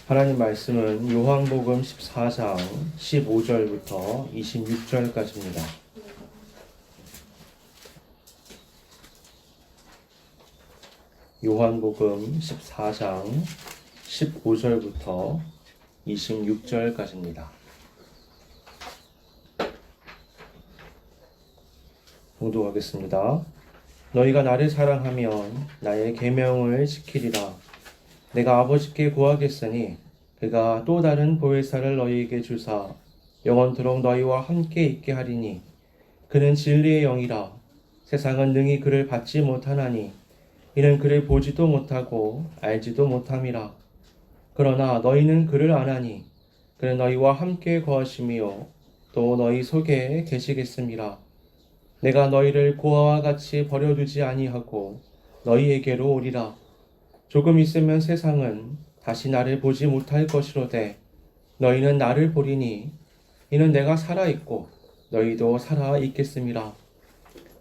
하나님 말씀은 요한복음 14장 15절부터 26절까지입니다. 요한복음 14장 15절부터 26절까지입니다. 봉독하겠습니다. 너희가 나를 사랑하면 나의 계명을 지키리라. 내가 아버지께 구하겠으니 그가 또 다른 보혜사를 너희에게 주사 영원토록 너희와 함께 있게 하리니 그는 진리의 영이라. 세상은 능히 그를 받지 못하나니 이는 그를 보지도 못하고 알지도 못함이라. 그러나 너희는 그를 아나니 그는 너희와 함께 거하시며 또 너희 속에 계시겠음이라. 내가 너희를 고아와 같이 버려두지 아니하고 너희에게로 오리라. 조금 있으면 세상은 다시 나를 보지 못할 것이로되 너희는 나를 보리니 이는 내가 살아있고 너희도 살아있겠음이라.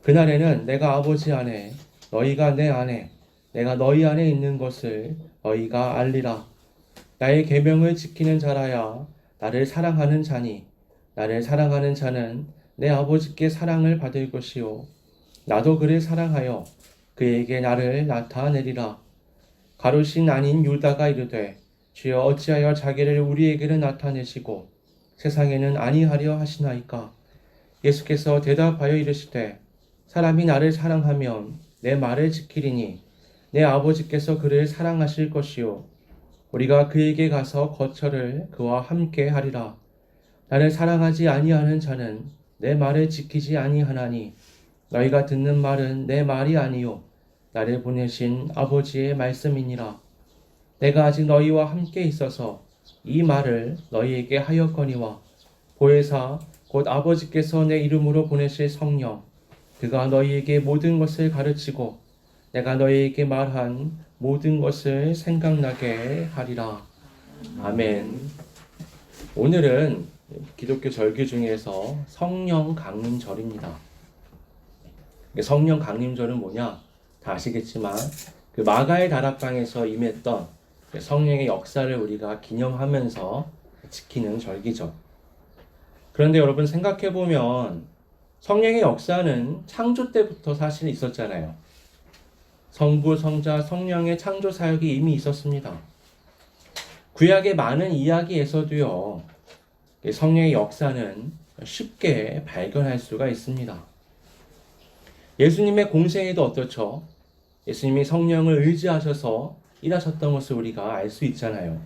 그날에는 내가 아버지 안에 너희가 내 안에 내가 너희 안에 있는 것을 너희가 알리라. 나의 계명을 지키는 자라야 나를 사랑하는 자니 나를 사랑하는 자는 내 아버지께 사랑을 받을 것이요 나도 그를 사랑하여 그에게 나를 나타내리라. 가룟신 아닌 유다가 이르되 주여 어찌하여 자기를 우리에게는 나타내시고 세상에는 아니하려 하시나이까. 예수께서 대답하여 이르시되 사람이 나를 사랑하면 내 말을 지키리니 내 아버지께서 그를 사랑하실 것이요 우리가 그에게 가서 거처를 그와 함께 하리라. 나를 사랑하지 아니하는 자는 내 말을 지키지 아니하나니 너희가 듣는 말은 내 말이 아니요 나를 보내신 아버지의 말씀이니라. 내가 아직 너희와 함께 있어서 이 말을 너희에게 하였거니와 보혜사 곧 아버지께서 내 이름으로 보내실 성령 그가 너희에게 모든 것을 가르치고 내가 너희에게 말한 모든 것을 생각나게 하리라. 아멘. 오늘은 기독교 절기 중에서 성령 강림절입니다. 성령 강림절은 뭐냐? 다 아시겠지만 그 마가의 다락방에서 임했던 성령의 역사를 우리가 기념하면서 지키는 절기죠. 그런데 여러분 생각해보면 성령의 역사는 창조 때부터 사실 있었잖아요. 성부, 성자, 성령의 창조 사역이 이미 있었습니다. 구약의 많은 이야기에서도요, 성령의 역사는 쉽게 발견할 수가 있습니다. 예수님의 공생애도 어떻죠? 예수님이 성령을 의지하셔서 일하셨던 것을 우리가 알 수 있잖아요.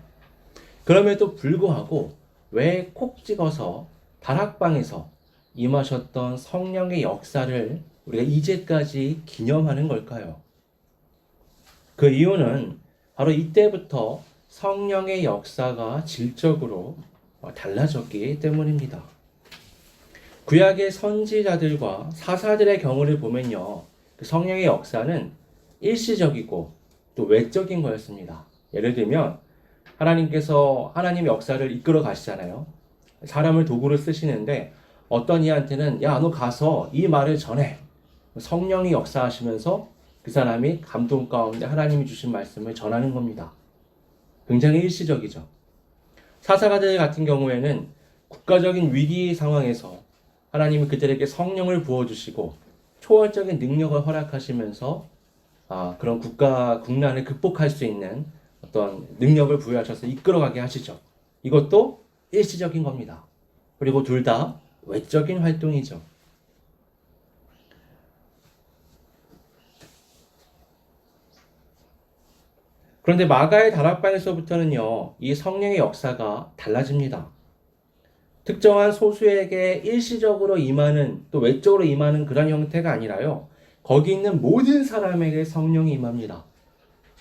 그럼에도 불구하고 왜 콕 찍어서 다락방에서 임하셨던 성령의 역사를 우리가 이제까지 기념하는 걸까요? 그 이유는 바로 이때부터 성령의 역사가 질적으로 달라졌기 때문입니다. 구약의 선지자들과 사사들의 경우를 보면요, 그 성령의 역사는 일시적이고 또 외적인 거였습니다. 예를 들면 하나님께서 하나님의 역사를 이끌어 가시잖아요. 사람을 도구로 쓰시는데 어떤 이한테는 야, 너 가서 이 말을 전해. 성령이 역사하시면서 그 사람이 감동 가운데 하나님이 주신 말씀을 전하는 겁니다. 굉장히 일시적이죠. 사사가들 같은 경우에는 국가적인 위기 상황에서 하나님이 그들에게 성령을 부어주시고 초월적인 능력을 허락하시면서 그런 국난을 극복할 수 있는 어떤 능력을 부여하셔서 이끌어가게 하시죠. 이것도 일시적인 겁니다. 그리고 둘 다 외적인 활동이죠. 그런데 마가의 다락방에서부터는요, 이 성령의 역사가 달라집니다. 특정한 소수에게 일시적으로 임하는 또 외적으로 임하는 그런 형태가 아니라요. 거기 있는 모든 사람에게 성령이 임합니다.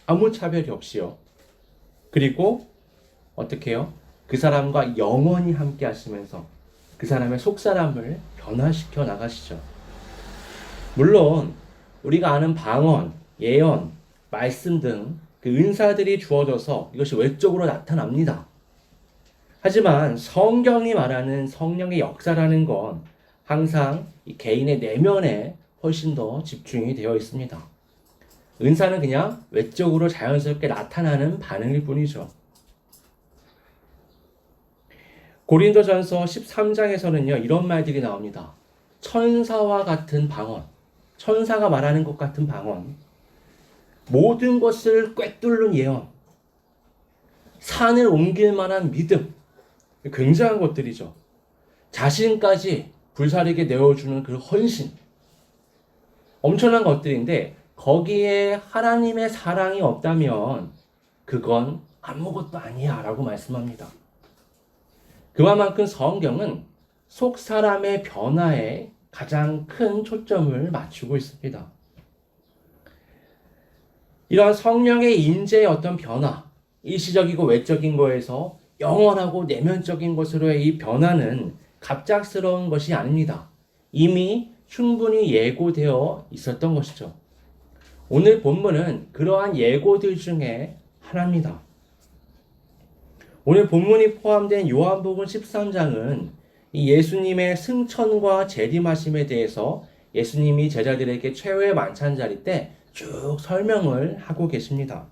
아무 차별이 없이요. 그리고 어떻게 해요? 그 사람과 영원히 함께 하시면서 그 사람의 속사람을 변화시켜 나가시죠. 물론 우리가 아는 방언, 예언, 말씀 등 그 은사들이 주어져서 이것이 외적으로 나타납니다. 하지만 성경이 말하는 성령의 역사라는 건 항상 이 개인의 내면에 훨씬 더 집중이 되어 있습니다. 은사는 그냥 외적으로 자연스럽게 나타나는 반응일 뿐이죠. 고린도전서 13장에서는요, 이런 말들이 나옵니다. 천사와 같은 방언, 천사가 말하는 것 같은 방언, 모든 것을 꿰뚫는 예언, 산을 옮길 만한 믿음, 굉장한 것들이죠. 자신까지 불사르게 내어주는 그 헌신, 엄청난 것들인데 거기에 하나님의 사랑이 없다면 그건 아무것도 아니야 라고 말씀합니다. 그만큼 성경은 속 사람의 변화에 가장 큰 초점을 맞추고 있습니다. 이러한 성령의 임재의 어떤 변화, 일시적이고 외적인 거에서 영원하고 내면적인 것으로의 이 변화는 갑작스러운 것이 아닙니다. 이미 충분히 예고되어 있었던 것이죠. 오늘 본문은 그러한 예고들 중에 하나입니다. 오늘 본문이 포함된 요한복음 13장은 이 예수님의 승천과 재림하심에 대해서 예수님이 제자들에게 최후의 만찬 자리 때 쭉 설명을 하고 계십니다.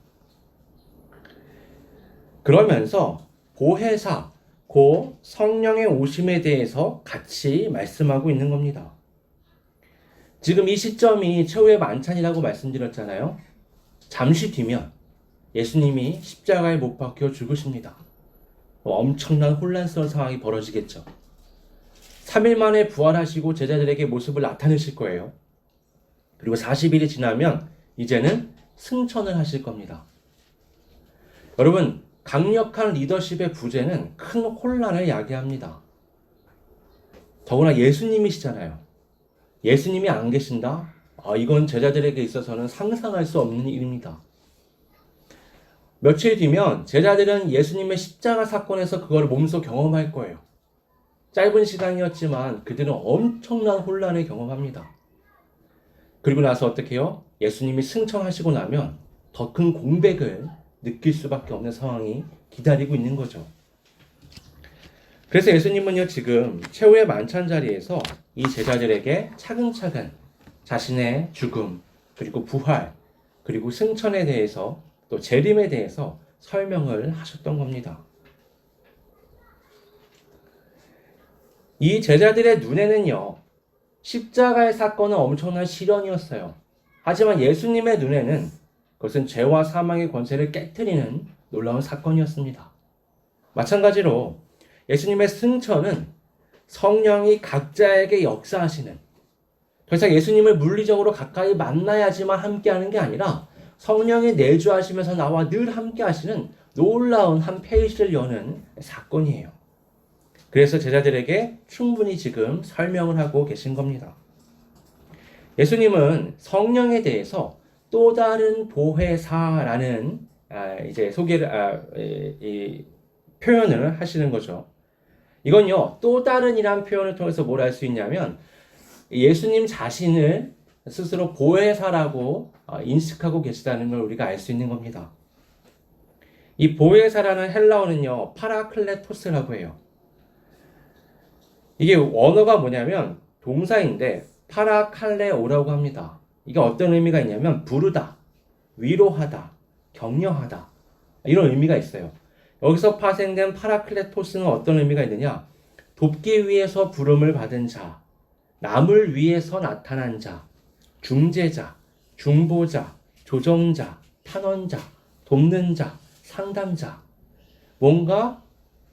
그러면서 보혜사, 고 성령의 오심에 대해서 같이 말씀하고 있는 겁니다. 지금 이 시점이 최후의 만찬이라고 말씀드렸잖아요. 잠시 뒤면 예수님이 십자가에 못 박혀 죽으십니다. 엄청난 혼란스러운 상황이 벌어지겠죠. 3일 만에 부활하시고 제자들에게 모습을 나타내실 거예요. 그리고 40일이 지나면 이제는 승천을 하실 겁니다. 여러분, 강력한 리더십의 부재는 큰 혼란을 야기합니다. 더구나 예수님이시잖아요. 예수님이 안 계신다? 이건 제자들에게 있어서는 상상할 수 없는 일입니다. 며칠 뒤면 제자들은 예수님의 십자가 사건에서 그걸 몸소 경험할 거예요. 짧은 시간이었지만 그들은 엄청난 혼란을 경험합니다. 그리고 나서 어떻게 해요? 예수님이 승천하시고 나면 더 큰 공백을 느낄 수밖에 없는 상황이 기다리고 있는 거죠. 그래서 예수님은요, 지금 최후의 만찬 자리에서 이 제자들에게 차근차근 자신의 죽음, 그리고 부활, 그리고 승천에 대해서 또 재림에 대해서 설명을 하셨던 겁니다. 이 제자들의 눈에는요, 십자가의 사건은 엄청난 시련이었어요. 하지만 예수님의 눈에는 그것은 죄와 사망의 권세를 깨트리는 놀라운 사건이었습니다. 마찬가지로 예수님의 승천은 성령이 각자에게 역사하시는, 더 이상 예수님을 물리적으로 가까이 만나야지만 함께하는 게 아니라 성령이 내주하시면서 나와 늘 함께하시는 놀라운 한 페이지를 여는 사건이에요. 그래서 제자들에게 충분히 지금 설명을 하고 계신 겁니다. 예수님은 성령에 대해서 또 다른 보혜사라는 이제 소개를 표현을 하시는 거죠. 이건요, 또 다른이란 표현을 통해서 뭘 알 수 있냐면 예수님 자신을 스스로 보혜사라고 인식하고 계시다는 걸 우리가 알 수 있는 겁니다. 이 보혜사라는 헬라어는요, 파라클레토스라고 해요. 이게 원어가 뭐냐면 동사인데 파라칼레오라고 합니다. 이게 어떤 의미가 있냐면 부르다, 위로하다, 격려하다, 이런 의미가 있어요. 여기서 파생된 파라클레토스는 어떤 의미가 있느냐? 돕기 위해서 부름을 받은 자, 남을 위해서 나타난 자, 중재자, 중보자, 조정자, 탄원자, 돕는 자, 상담자, 뭔가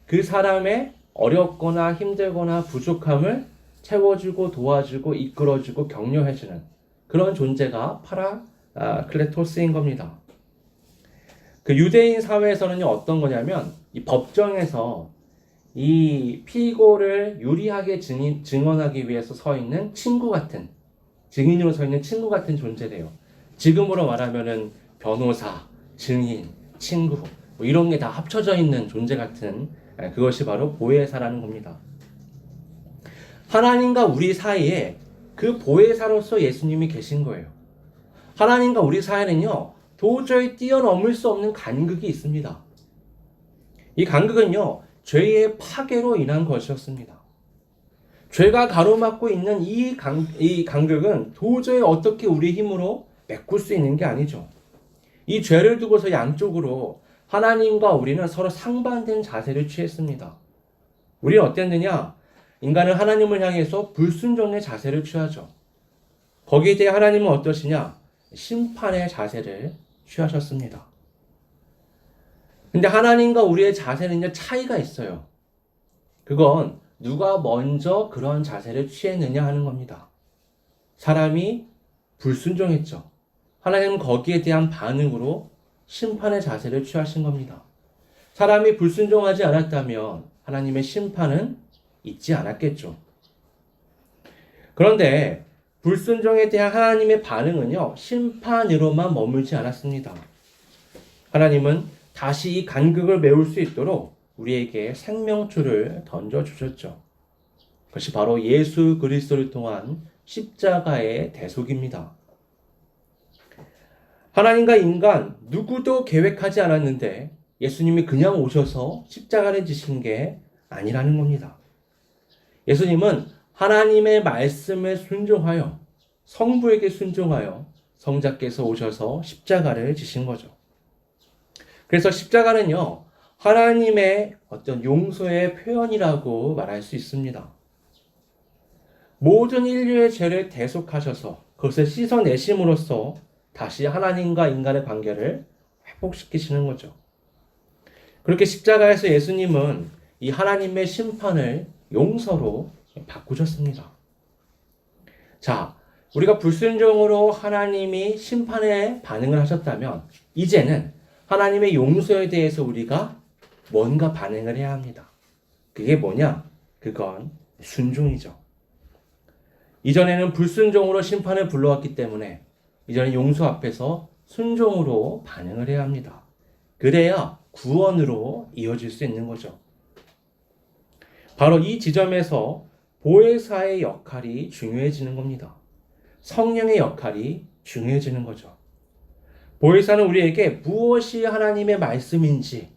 그 사람의 어렵거나 힘들거나 부족함을 채워주고 도와주고 이끌어주고 격려해주는 그런 존재가 파라클레토스인 겁니다. 그 유대인 사회에서는 어떤 거냐면 이 법정에서 이 피고를 유리하게 증언하기 위해서 서 있는 친구 같은, 증인으로 서 있는 친구 같은 존재래요. 지금으로 말하면은 변호사, 증인, 친구 뭐 이런 게 다 합쳐져 있는 존재 같은, 그것이 바로 보혜사라는 겁니다. 하나님과 우리 사이에 그 보혜사로서 예수님이 계신 거예요. 하나님과 우리 사이에는요, 도저히 뛰어넘을 수 없는 간극이 있습니다. 이 간극은요, 죄의 파괴로 인한 것이었습니다. 죄가 가로막고 있는 이 간극은 도저히 어떻게 우리 힘으로 메꿀 수 있는 게 아니죠. 이 죄를 두고서 양쪽으로 하나님과 우리는 서로 상반된 자세를 취했습니다. 우리는 어땠느냐? 인간은 하나님을 향해서 불순종의 자세를 취하죠. 거기에 대해 하나님은 어떠시냐? 심판의 자세를 취하셨습니다. 근데 하나님과 우리의 자세는 이제 차이가 있어요. 그건 누가 먼저 그런 자세를 취했느냐 하는 겁니다. 사람이 불순종했죠. 하나님은 거기에 대한 반응으로 심판의 자세를 취하신 겁니다. 사람이 불순종하지 않았다면 하나님의 심판은 있지 않았겠죠. 그런데 불순종에 대한 하나님의 반응은요, 심판으로만 머물지 않았습니다. 하나님은 다시 이 간극을 메울 수 있도록 우리에게 생명줄을 던져주셨죠. 그것이 바로 예수 그리스도를 통한 십자가의 대속입니다. 하나님과 인간 누구도 계획하지 않았는데 예수님이 그냥 오셔서 십자가를 지신 게 아니라는 겁니다. 예수님은 하나님의 말씀에 순종하여 성부에게 순종하여 성자께서 오셔서 십자가를 지신 거죠. 그래서 십자가는요, 하나님의 어떤 용서의 표현이라고 말할 수 있습니다. 모든 인류의 죄를 대속하셔서 그것을 씻어내심으로써 다시 하나님과 인간의 관계를 회복시키시는 거죠. 그렇게 십자가에서 예수님은 이 하나님의 심판을 용서로 바꾸셨습니다. 자, 우리가 불순종으로 하나님이 심판에 반응을 하셨다면 이제는 하나님의 용서에 대해서 우리가 뭔가 반응을 해야 합니다. 그게 뭐냐? 그건 순종이죠. 이전에는 불순종으로 심판을 불러왔기 때문에 이제는 용서 앞에서 순종으로 반응을 해야 합니다. 그래야 구원으로 이어질 수 있는 거죠. 바로 이 지점에서 보혜사의 역할이 중요해지는 겁니다. 성령의 역할이 중요해지는 거죠. 보혜사는 우리에게 무엇이 하나님의 말씀인지,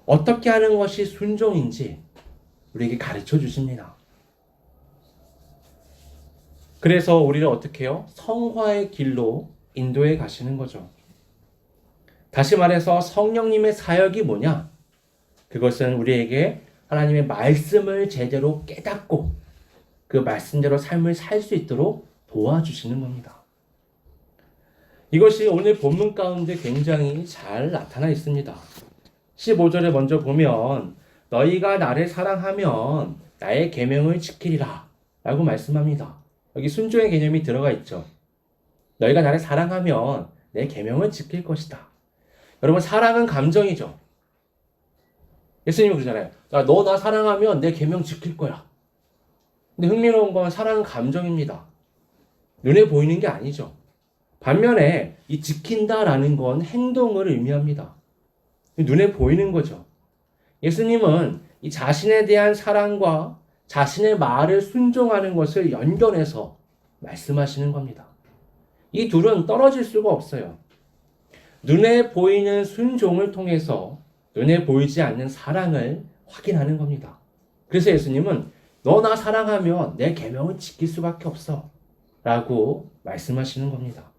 어떻게 하는 것이 순종인지 우리에게 가르쳐 주십니다. 그래서 우리를 어떻게 해요? 성화의 길로 인도해 가시는 거죠. 다시 말해서 성령님의 사역이 뭐냐? 그것은 우리에게 하나님의 말씀을 제대로 깨닫고 그 말씀대로 삶을 살 수 있도록 도와주시는 겁니다. 이것이 오늘 본문 가운데 굉장히 잘 나타나 있습니다. 15절에 먼저 보면 너희가 나를 사랑하면 나의 계명을 지키리라 라고 말씀합니다. 여기 순종의 개념이 들어가 있죠. 너희가 나를 사랑하면 내 계명을 지킬 것이다. 여러분, 사랑은 감정이죠. 예수님이 그러잖아요. 너 나 사랑하면 내 계명 지킬 거야. 근데 흥미로운 건 사랑은 감정입니다. 눈에 보이는 게 아니죠. 반면에 이 지킨다라는 건 행동을 의미합니다. 눈에 보이는 거죠. 예수님은 이 자신에 대한 사랑과 자신의 말을 순종하는 것을 연결해서 말씀하시는 겁니다. 이 둘은 떨어질 수가 없어요. 눈에 보이는 순종을 통해서 눈에 보이지 않는 사랑을 확인하는 겁니다. 그래서 예수님은 너 나 사랑하면 내 계명을 지킬 수밖에 없어 라고 말씀하시는 겁니다.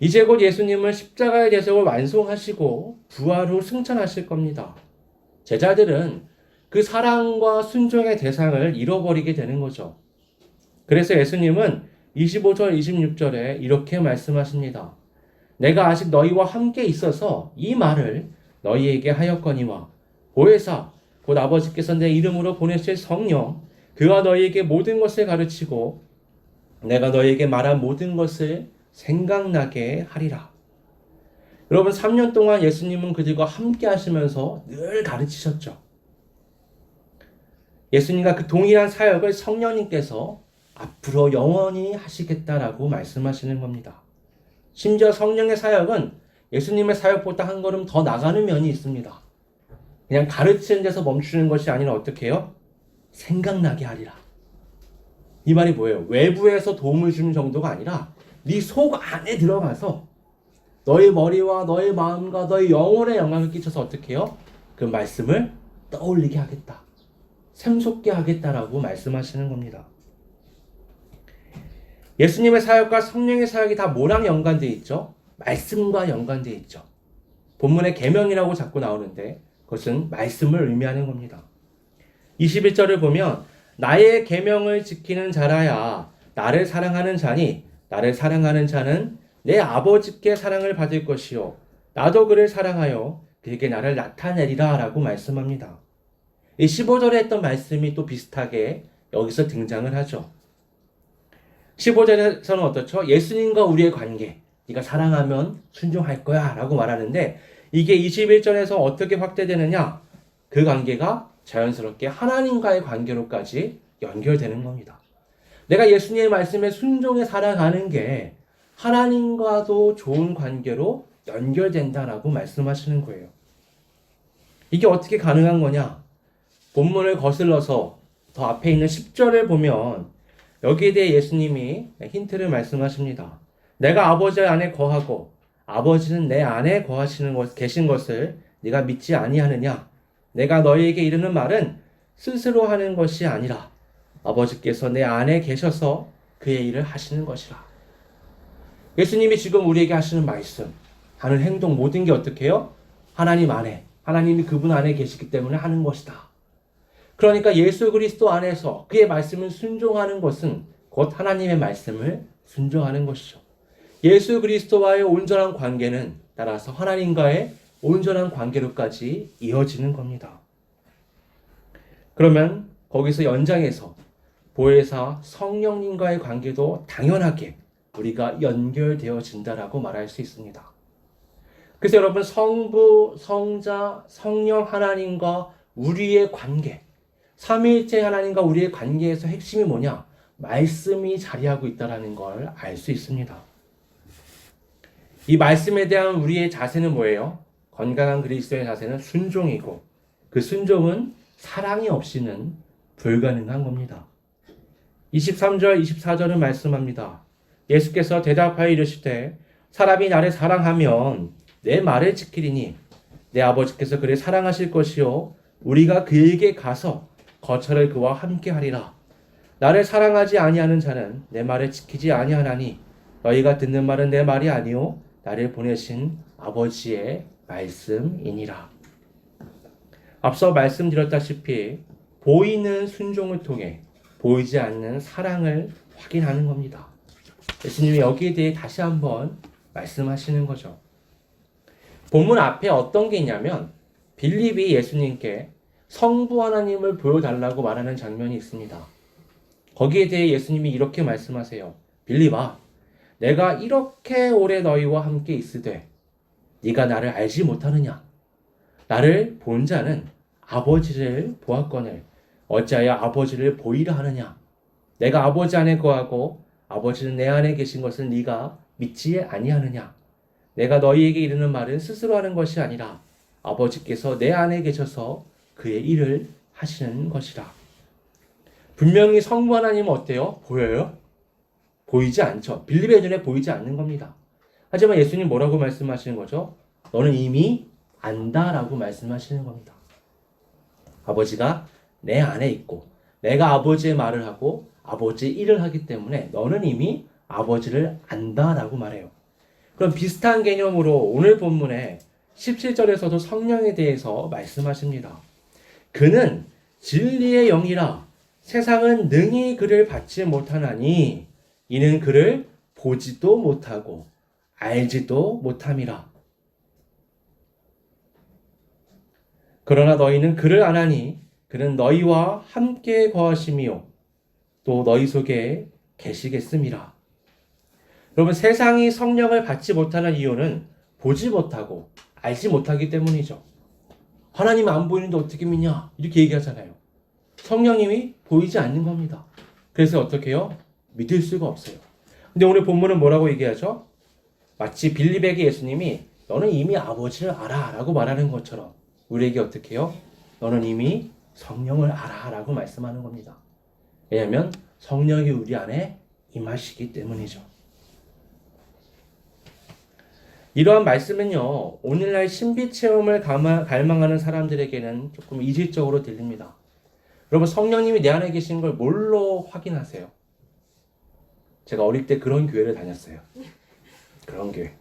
이제 곧 예수님은 십자가의 대속을 완성하시고 부활 후 승천하실 겁니다. 제자들은 그 사랑과 순종의 대상을 잃어버리게 되는 거죠. 그래서 예수님은 25절, 26절에 이렇게 말씀하십니다. 내가 아직 너희와 함께 있어서 이 말을 너희에게 하였거니와 보혜사 곧 아버지께서 내 이름으로 보내실 성령 그가 너희에게 모든 것을 가르치고 내가 너희에게 말한 모든 것을 생각나게 하리라. 여러분, 3년 동안 예수님은 그들과 함께 하시면서 늘 가르치셨죠. 예수님과 그 동일한 사역을 성령님께서 앞으로 영원히 하시겠다라고 말씀하시는 겁니다. 심지어 성령의 사역은 예수님의 사역보다 한 걸음 더 나가는 면이 있습니다. 그냥 가르치는 데서 멈추는 것이 아니라 어떻게 해요? 생각나게 하리라. 이 말이 뭐예요? 외부에서 도움을 주는 정도가 아니라 네 속 안에 들어가서 너의 머리와 너의 마음과 너의 영혼에 영향을 끼쳐서 어떻게 해요? 그 말씀을 떠올리게 하겠다. 샘솟게 하겠다라고 말씀하시는 겁니다. 예수님의 사역과 성령의 사역이 다 뭐랑 연관되어 있죠? 말씀과 연관되어 있죠. 본문에 계명이라고 자꾸 나오는데 그것은 말씀을 의미하는 겁니다. 21절을 보면 나의 계명을 지키는 자라야 나를 사랑하는 자니 나를 사랑하는 자는 내 아버지께 사랑을 받을 것이요 나도 그를 사랑하여 그에게 나를 나타내리라 라고 말씀합니다. 이 15절에 했던 말씀이 또 비슷하게 여기서 등장을 하죠. 15절에서는 어떻죠? 예수님과 우리의 관계, 네가 사랑하면 순종할 거야 라고 말하는데 이게 21절에서 어떻게 확대되느냐? 그 관계가 자연스럽게 하나님과의 관계로까지 연결되는 겁니다. 내가 예수님의 말씀에 순종해 살아가는 게 하나님과도 좋은 관계로 연결된다라고 말씀하시는 거예요. 이게 어떻게 가능한 거냐? 본문을 거슬러서 더 앞에 있는 10절을 보면 여기에 대해 예수님이 힌트를 말씀하십니다. 내가 아버지 안에 거하고 아버지는 내 안에 계신 것을 네가 믿지 아니하느냐? 내가 너희에게 이르는 말은 스스로 하는 것이 아니라 아버지께서 내 안에 계셔서 그의 일을 하시는 것이라. 예수님이 지금 우리에게 하시는 말씀, 하는 행동 모든 게 어떻게 해요? 하나님 안에, 하나님이 그분 안에 계시기 때문에 하는 것이다. 그러니까 예수 그리스도 안에서 그의 말씀을 순종하는 것은 곧 하나님의 말씀을 순종하는 것이죠. 예수 그리스도와의 온전한 관계는 따라서 하나님과의 온전한 관계로까지 이어지는 겁니다. 그러면 거기서 연장해서 보혜사 성령님과의 관계도 당연하게 우리가 연결되어진다라고 말할 수 있습니다. 그래서 여러분 성부, 성자, 성령 하나님과 우리의 관계, 삼위일체 하나님과 우리의 관계에서 핵심이 뭐냐? 말씀이 자리하고 있다는 걸 알 수 있습니다. 이 말씀에 대한 우리의 자세는 뭐예요? 건강한 그리스도의 자세는 순종이고 그 순종은 사랑이 없이는 불가능한 겁니다. 23절, 24절은 말씀합니다. 예수께서 대답하여 이르시되 사람이 나를 사랑하면 내 말을 지키리니 내 아버지께서 그를 사랑하실 것이요 우리가 그에게 가서 거처를 그와 함께 하리라. 나를 사랑하지 아니하는 자는 내 말을 지키지 아니하나니 너희가 듣는 말은 내 말이 아니요 나를 보내신 아버지의 말씀이니라. 앞서 말씀드렸다시피 보이는 순종을 통해 보이지 않는 사랑을 확인하는 겁니다. 예수님이 여기에 대해 다시 한번 말씀하시는 거죠. 본문 앞에 어떤 게 있냐면 빌립이 예수님께 성부 하나님을 보여달라고 말하는 장면이 있습니다. 거기에 대해 예수님이 이렇게 말씀하세요. 빌립아, 내가 이렇게 오래 너희와 함께 있으되 네가 나를 알지 못하느냐? 나를 본 자는 아버지를 보았거늘 어찌하여 아버지를 보이라 하느냐? 내가 아버지 안에 거하고 아버지는 내 안에 계신 것을 네가 믿지 아니하느냐? 내가 너희에게 이르는 말은 스스로 하는 것이 아니라 아버지께서 내 안에 계셔서 그의 일을 하시는 것이라. 분명히 성부 하나님은 어때요? 보여요? 보이지 않죠. 빌립의 눈에 보이지 않는 겁니다. 하지만 예수님 뭐라고 말씀하시는 거죠? 너는 이미 안다라고 말씀하시는 겁니다. 아버지가 내 안에 있고 내가 아버지의 말을 하고 아버지의 일을 하기 때문에 너는 이미 아버지를 안다라고 말해요. 그럼 비슷한 개념으로 오늘 본문에 17절에서도 성령에 대해서 말씀하십니다. 그는 진리의 영이라 세상은 능히 그를 받지 못하나니 이는 그를 보지도 못하고 알지도 못함이라. 그러나 너희는 그를 아나니 그는 너희와 함께 거하심이요 또 너희 속에 계시겠음이라. 여러분 세상이 성령을 받지 못하는 이유는 보지 못하고 알지 못하기 때문이죠. 하나님 안 보이는데 어떻게 믿냐? 이렇게 얘기하잖아요. 성령님이 보이지 않는 겁니다. 그래서 어떻게 해요? 믿을 수가 없어요. 근데 오늘 본문은 뭐라고 얘기하죠? 마치 빌립에게 예수님이 너는 이미 아버지를 알아 라고 말하는 것처럼 우리에게 어떻게 해요? 너는 이미 성령을 알아 라고 말씀하는 겁니다. 왜냐하면 성령이 우리 안에 임하시기 때문이죠. 이러한 말씀은요, 오늘날 신비 체험을 갈망하는 사람들에게는 조금 이질적으로 들립니다. 여러분, 성령님이 내 안에 계신 걸 뭘로 확인하세요? 제가 어릴 때 그런 교회를 다녔어요. 그런 교회.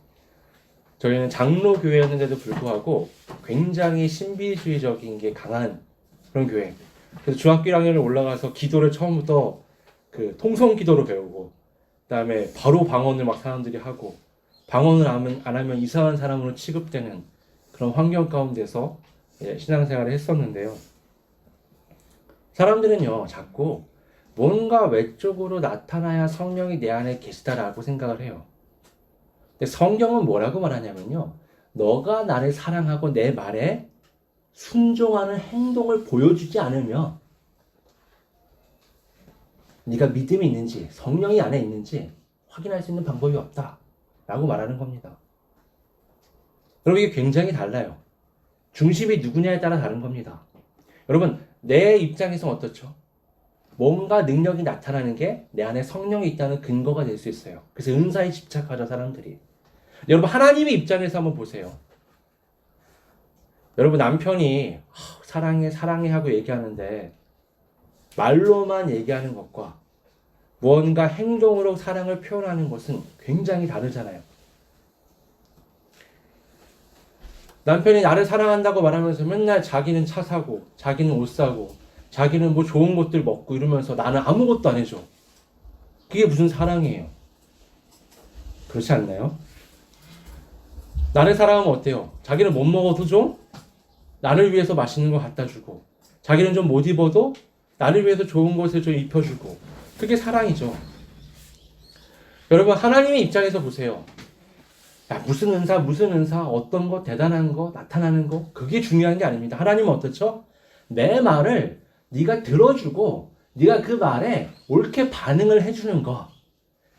저희는 장로교회였는데도 불구하고 굉장히 신비주의적인 게 강한 그런 교회. 그래서 중학교 1학년을 올라가서 기도를 처음부터 그 통성 기도로 배우고, 그다음에 바로 방언을 막 사람들이 하고, 방언을 안 하면 이상한 사람으로 취급되는 그런 환경 가운데서 신앙생활을 했었는데요. 사람들은요, 자꾸 뭔가 외적으로 나타나야 성령이 내 안에 계시다라고 생각을 해요. 근데 성경은 뭐라고 말하냐면요, 너가 나를 사랑하고 내 말에 순종하는 행동을 보여주지 않으면 네가 믿음이 있는지 성령이 안에 있는지 확인할 수 있는 방법이 없다 라고 말하는 겁니다. 여러분, 이게 굉장히 달라요. 중심이 누구냐에 따라 다른 겁니다. 여러분, 내 입장에서 어떻죠? 뭔가 능력이 나타나는 게 내 안에 성령이 있다는 근거가 될 수 있어요. 그래서 은사에 집착하죠, 사람들이. 여러분, 하나님의 입장에서 한번 보세요. 여러분, 남편이 사랑해 사랑해 하고 얘기하는데 말로만 얘기하는 것과 무언가 행동으로 사랑을 표현하는 것은 굉장히 다르잖아요. 남편이 나를 사랑한다고 말하면서 맨날 자기는 차 사고, 자기는 옷 사고, 자기는 뭐 좋은 것들 먹고 이러면서 나는 아무것도 안 해줘. 그게 무슨 사랑이에요? 그렇지 않나요? 나를 사랑하면 어때요? 자기는 못 먹어도 좀 나를 위해서 맛있는 거 갖다 주고, 자기는 좀 못 입어도 나를 위해서 좋은 것을 좀 입혀주고, 그게 사랑이죠. 여러분, 하나님의 입장에서 보세요. 야, 무슨 은사, 어떤 거, 대단한 거, 나타나는 거, 그게 중요한 게 아닙니다. 하나님은 어떻죠? 내 말을 네가 들어주고, 네가 그 말에 옳게 반응을 해주는 거,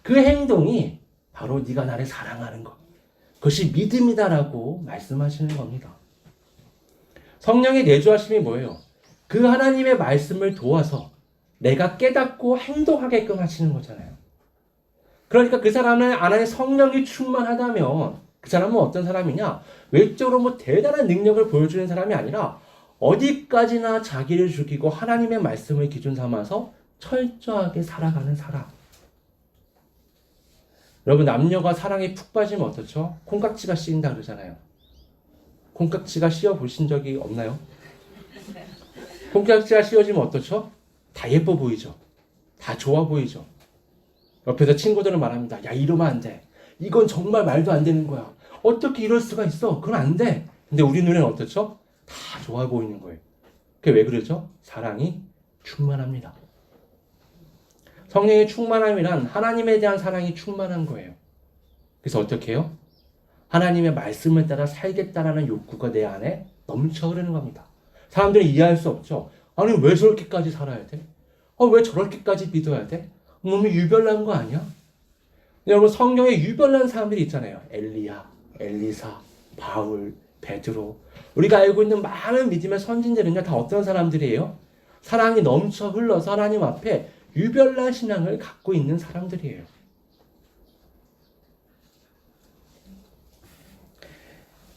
그 행동이 바로 네가 나를 사랑하는 것, 그것이 믿음이다라고 말씀하시는 겁니다. 성령의 내주하심이 뭐예요? 그 하나님의 말씀을 도와서 내가 깨닫고 행동하게끔 하시는 거잖아요. 그러니까 그 사람은 안에 성령이 충만하다면 그 사람은 어떤 사람이냐? 외적으로 뭐 대단한 능력을 보여주는 사람이 아니라 어디까지나 자기를 죽이고 하나님의 말씀을 기준 삼아서 철저하게 살아가는 사람. 여러분, 남녀가 사랑에 푹 빠지면 어떻죠? 콩깍지가 씌인다 그러잖아요. 콩깍지가 씌워 보신 적이 없나요? 콩깍지가 씌워지면 어떻죠? 다 예뻐 보이죠? 다 좋아 보이죠? 옆에서 친구들은 말합니다. 야, 이러면 안 돼. 이건 정말 말도 안 되는 거야. 어떻게 이럴 수가 있어? 그건 안 돼. 근데 우리 눈에는 어떻죠? 다 좋아 보이는 거예요. 그게 왜 그러죠? 사랑이 충만합니다. 성령의 충만함이란 하나님에 대한 사랑이 충만한 거예요. 그래서 어떻게 해요? 하나님의 말씀을 따라 살겠다라는 욕구가 내 안에 넘쳐 흐르는 겁니다. 사람들이 이해할 수 없죠. 아니, 왜 저렇게까지 살아야 돼? 왜 저렇게까지 믿어야 돼? 너무 유별난 거 아니야? 여러분, 성경에 유별난 사람들이 있잖아요. 엘리야, 엘리사, 바울, 베드로. 우리가 알고 있는 많은 믿음의 선진들은요, 다 어떤 사람들이에요? 사랑이 넘쳐 흘러서 하나님 앞에 유별난 신앙을 갖고 있는 사람들이에요.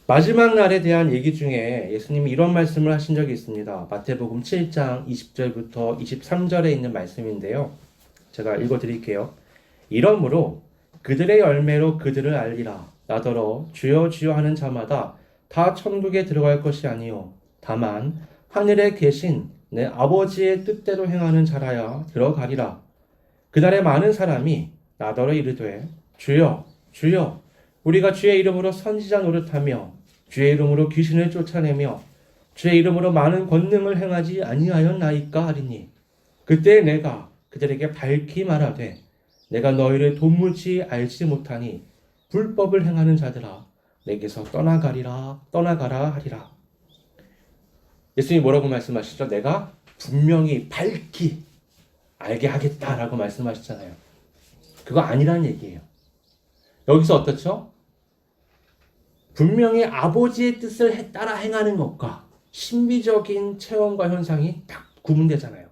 마지막 날에 대한 얘기 중에 예수님이 이런 말씀을 하신 적이 있습니다. 마태복음 7장 20절부터 23절에 있는 말씀인데요. 제가 읽어드릴게요. 이러므로 그들의 열매로 그들을 알리라. 나더러 주여 주여 하는 자마다 다 천국에 들어갈 것이 아니요 다만 하늘에 계신 내 아버지의 뜻대로 행하는 자라야 들어가리라. 그날에 많은 사람이 나더러 이르되 주여 주여 우리가 주의 이름으로 선지자 노릇하며 주의 이름으로 귀신을 쫓아내며 주의 이름으로 많은 권능을 행하지 아니하였나이까 하리니 그때 내가 그들에게 밝히 말하되 내가 너희를 도무지 알지 못하니 불법을 행하는 자들아 내게서 떠나가라 하리라. 예수님이 뭐라고 말씀하시죠? 내가 분명히 밝히 알게 하겠다라고 말씀하시잖아요. 그거 아니라는 얘기예요. 여기서 어떻죠? 분명히 아버지의 뜻을 따라 행하는 것과 신비적인 체험과 현상이 딱 구분되잖아요.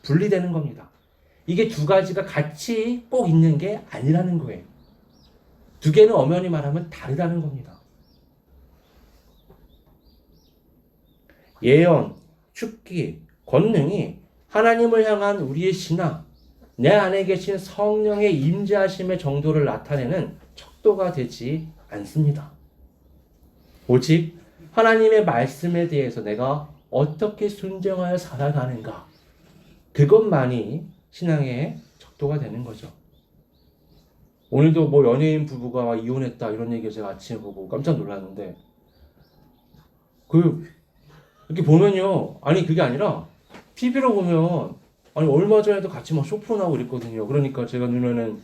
분리되는 겁니다. 이게 두 가지가 같이 꼭 있는 게 아니라는 거예요. 두 개는 엄연히 말하면 다르다는 겁니다. 예언, 축기, 권능이 하나님을 향한 우리의 신앙, 내 안에 계신 성령의 임재하심의 정도를 나타내는 척도가 되지 않습니다. 오직 하나님의 말씀에 대해서 내가 어떻게 순종하여 살아가는가, 그것만이 신앙의 척도가 되는 거죠. 오늘도 뭐 연예인 부부가 이혼했다 이런 얘기 제가 아침에 보고 깜짝 놀랐는데, 이렇게 보면요, 아니 그게 아니라 TV로 보면, 아니 얼마 전에도 같이 막 쇼프로 나오고 그랬거든요. 그러니까 제가 눈에는,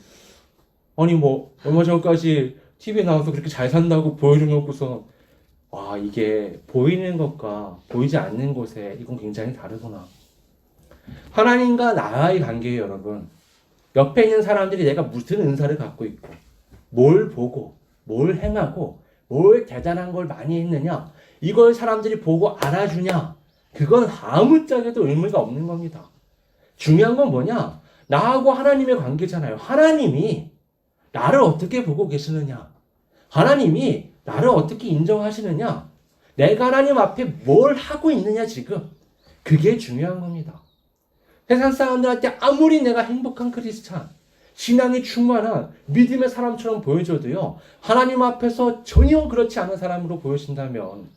아니 뭐 얼마 전까지 TV에 나와서 그렇게 잘 산다고 보여주놓고서, 와, 이게 보이는 것과 보이지 않는 곳에 이건 굉장히 다르구나. 하나님과 나와의 관계예요, 여러분. 옆에 있는 사람들이 내가 무슨 은사를 갖고 있고, 뭘 보고, 뭘 행하고, 뭘 대단한 걸 많이 했느냐, 이걸 사람들이 보고 알아주냐, 그건 아무짝에도 의미가 없는 겁니다. 중요한 건 뭐냐? 나하고 하나님의 관계잖아요. 하나님이 나를 어떻게 보고 계시느냐, 하나님이 나를 어떻게 인정하시느냐, 내가 하나님 앞에 뭘 하고 있느냐, 지금. 그게 중요한 겁니다. 세상 사람들한테 아무리 내가 행복한 크리스찬, 신앙이 충만한 믿음의 사람처럼 보여줘도요, 하나님 앞에서 전혀 그렇지 않은 사람으로 보여진다면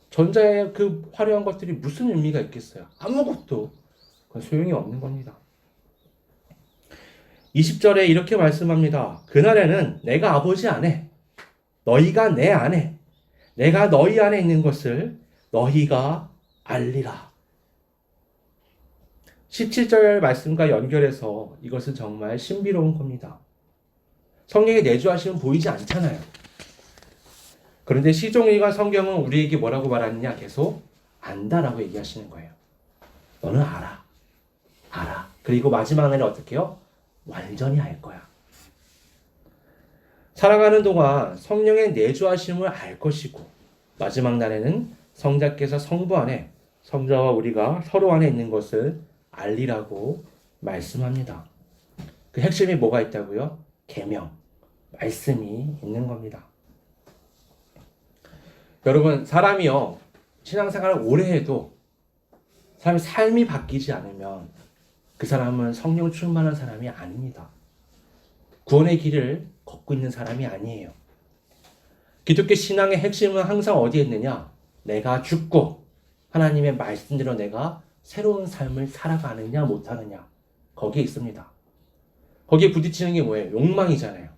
전자의 그 화려한 것들이 무슨 의미가 있겠어요? 아무것도. 그건 소용이 없는 겁니다. 20절에 이렇게 말씀합니다. 그날에는 내가 아버지 안에, 너희가 내 안에, 내가 너희 안에 있는 것을 너희가 알리라. 17절 말씀과 연결해서 이것은 정말 신비로운 겁니다. 성령의 내주하심은 보이지 않잖아요. 그런데 시종일관 성경은 우리에게 뭐라고 말하느냐? 계속 안다라고 얘기하시는 거예요. 너는 알아. 알아. 그리고 마지막 날에 어떻게 해요? 완전히 알 거야. 살아가는 동안 성령의 내주하심을 알 것이고, 마지막 날에는 성자께서 성부 안에, 성자와 우리가 서로 안에 있는 것을 알리라고 말씀합니다. 그 핵심이 뭐가 있다고요? 계명, 말씀이 있는 겁니다. 여러분, 사람이요, 신앙생활을 오래 해도 사람의 삶이 바뀌지 않으면 그 사람은 성령 충만한 사람이 아닙니다. 구원의 길을 걷고 있는 사람이 아니에요. 기독교 신앙의 핵심은 항상 어디에 있느냐? 내가 죽고 하나님의 말씀대로 내가 새로운 삶을 살아가느냐 못하느냐, 거기에 있습니다. 거기에 부딪히는 게 뭐예요? 욕망이잖아요.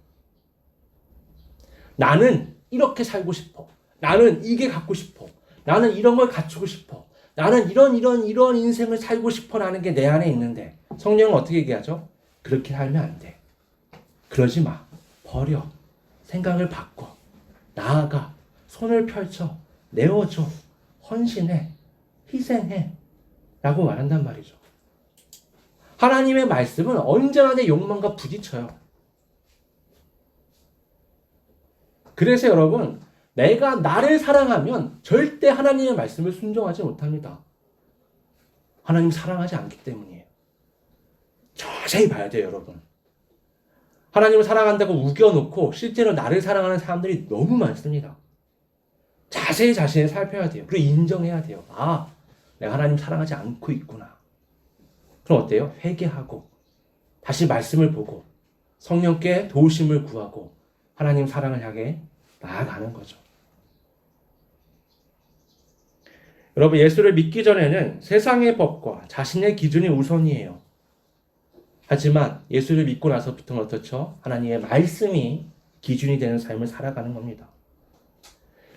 나는 이렇게 살고 싶어. 나는 이게 갖고 싶어. 나는 이런 걸 갖추고 싶어. 나는 이런 인생을 살고 싶어 라는 게 내 안에 있는데, 성령은 어떻게 얘기하죠? 그렇게 살면 안 돼. 그러지 마. 버려. 생각을 바꿔. 나아가. 손을 펼쳐. 내어줘. 헌신해. 희생해. 라고 말한단 말이죠. 하나님의 말씀은 언제나 내 욕망과 부딪혀요. 그래서 여러분, 내가 나를 사랑하면 절대 하나님의 말씀을 순종하지 못합니다. 하나님 사랑하지 않기 때문이에요. 자세히 봐야 돼요, 여러분. 하나님을 사랑한다고 우겨놓고 실제로 나를 사랑하는 사람들이 너무 많습니다. 자세히 자신을 살펴야 돼요. 그리고 인정해야 돼요. 아, 내가 하나님 사랑하지 않고 있구나. 그럼 어때요? 회개하고 다시 말씀을 보고 성령께 도우심을 구하고 하나님 사랑을 향해 나아가는 거죠. 여러분, 예수를 믿기 전에는 세상의 법과 자신의 기준이 우선이에요. 하지만 예수를 믿고 나서부터는 어떻죠? 하나님의 말씀이 기준이 되는 삶을 살아가는 겁니다.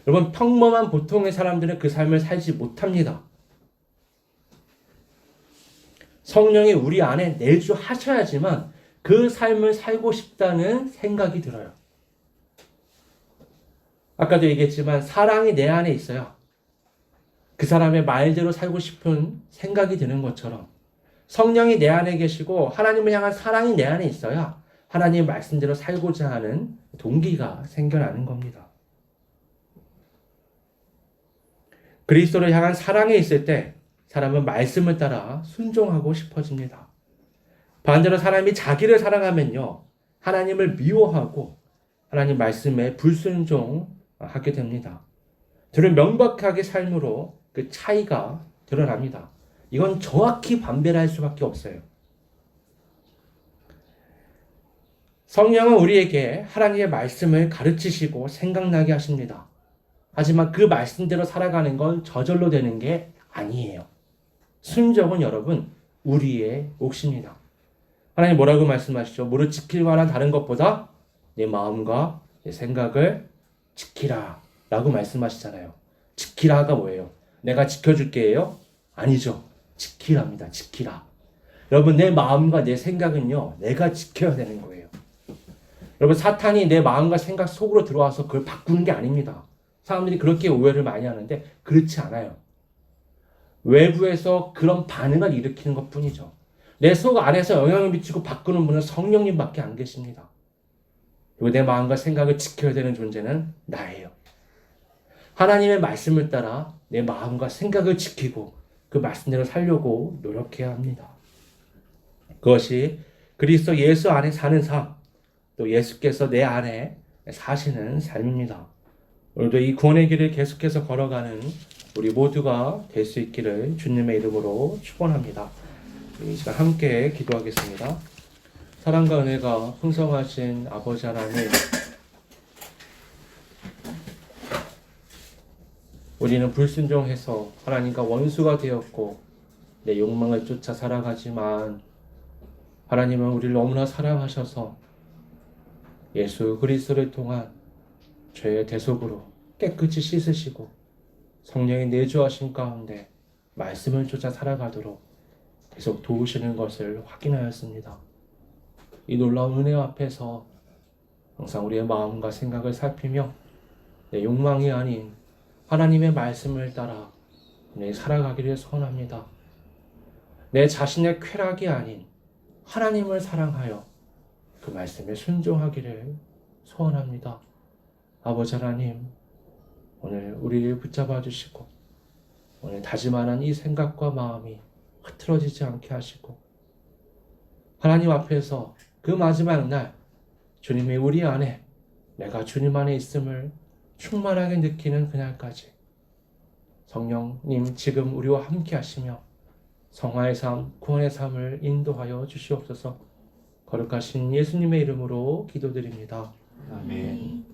여러분, 평범한 보통의 사람들은 그 삶을 살지 못합니다. 성령이 우리 안에 내주하셔야지만 그 삶을 살고 싶다는 생각이 들어요. 아까도 얘기했지만 사랑이 내 안에 있어야 그 사람의 말대로 살고 싶은 생각이 드는 것처럼, 성령이 내 안에 계시고 하나님을 향한 사랑이 내 안에 있어야 하나님의 말씀대로 살고자 하는 동기가 생겨나는 겁니다. 그리스도를 향한 사랑이 있을 때 사람은 말씀을 따라 순종하고 싶어집니다. 반대로 사람이 자기를 사랑하면요, 하나님을 미워하고 하나님 말씀에 불순종하게 됩니다. 둘은 명백하게 삶으로 그 차이가 드러납니다. 이건 정확히 반별할 수밖에 없어요. 성령은 우리에게 하나님의 말씀을 가르치시고 생각나게 하십니다. 하지만 그 말씀대로 살아가는 건 저절로 되는 게 아니에요. 순종은 여러분 우리의 몫입니다. 하나님 뭐라고 말씀하시죠? 무릇 지킬 만한 다른 것보다 내 마음과 내 생각을 지키라 라고 말씀하시잖아요. 지키라가 뭐예요? 내가 지켜줄게요? 아니죠. 지키랍니다. 지키라. 여러분 내 마음과 내 생각은요 내가 지켜야 되는 거예요. 여러분 사탄이 내 마음과 생각 속으로 들어와서 그걸 바꾸는 게 아닙니다. 사람들이 그렇게 오해를 많이 하는데 그렇지 않아요. 외부에서 그런 반응을 일으키는 것 뿐이죠. 내 속 안에서 영향을 미치고 바꾸는 분은 성령님밖에 안 계십니다. 그리고 내 마음과 생각을 지켜야 되는 존재는 나예요. 하나님의 말씀을 따라 내 마음과 생각을 지키고 그 말씀대로 살려고 노력해야 합니다. 그것이 그리스도 예수 안에 사는 삶, 또 예수께서 내 안에 사시는 삶입니다. 오늘도 이 구원의 길을 계속해서 걸어가는 우리 모두가 될 수 있기를 주님의 이름으로 축원합니다. 이 시간 함께 기도하겠습니다. 사랑과 은혜가 풍성하신 아버지 하나님, 우리는 불순종해서 하나님과 원수가 되었고 내 욕망을 쫓아 살아가지만 하나님은 우리를 너무나 사랑하셔서 예수 그리스도를 통한 죄의 대속으로 깨끗이 씻으시고 성령의 내주하신 가운데 말씀을 쫓아 살아가도록 계속 도우시는 것을 확인하였습니다. 이 놀라운 은혜 앞에서 항상 우리의 마음과 생각을 살피며 내 욕망이 아닌 하나님의 말씀을 따라 살아가기를 소원합니다. 내 자신의 쾌락이 아닌 하나님을 사랑하여 그 말씀에 순종하기를 소원합니다. 아버지 하나님, 오늘 우리를 붙잡아 주시고 오늘 다짐하는 이 생각과 마음이 흐트러지지 않게 하시고 하나님 앞에서 그 마지막 날 주님이 우리 안에 내가 주님 안에 있음을 충만하게 느끼는 그날까지 성령님 지금 우리와 함께 하시며 성화의 삶, 구원의 삶을 인도하여 주시옵소서. 거룩하신 예수님의 이름으로 기도드립니다. 아멘.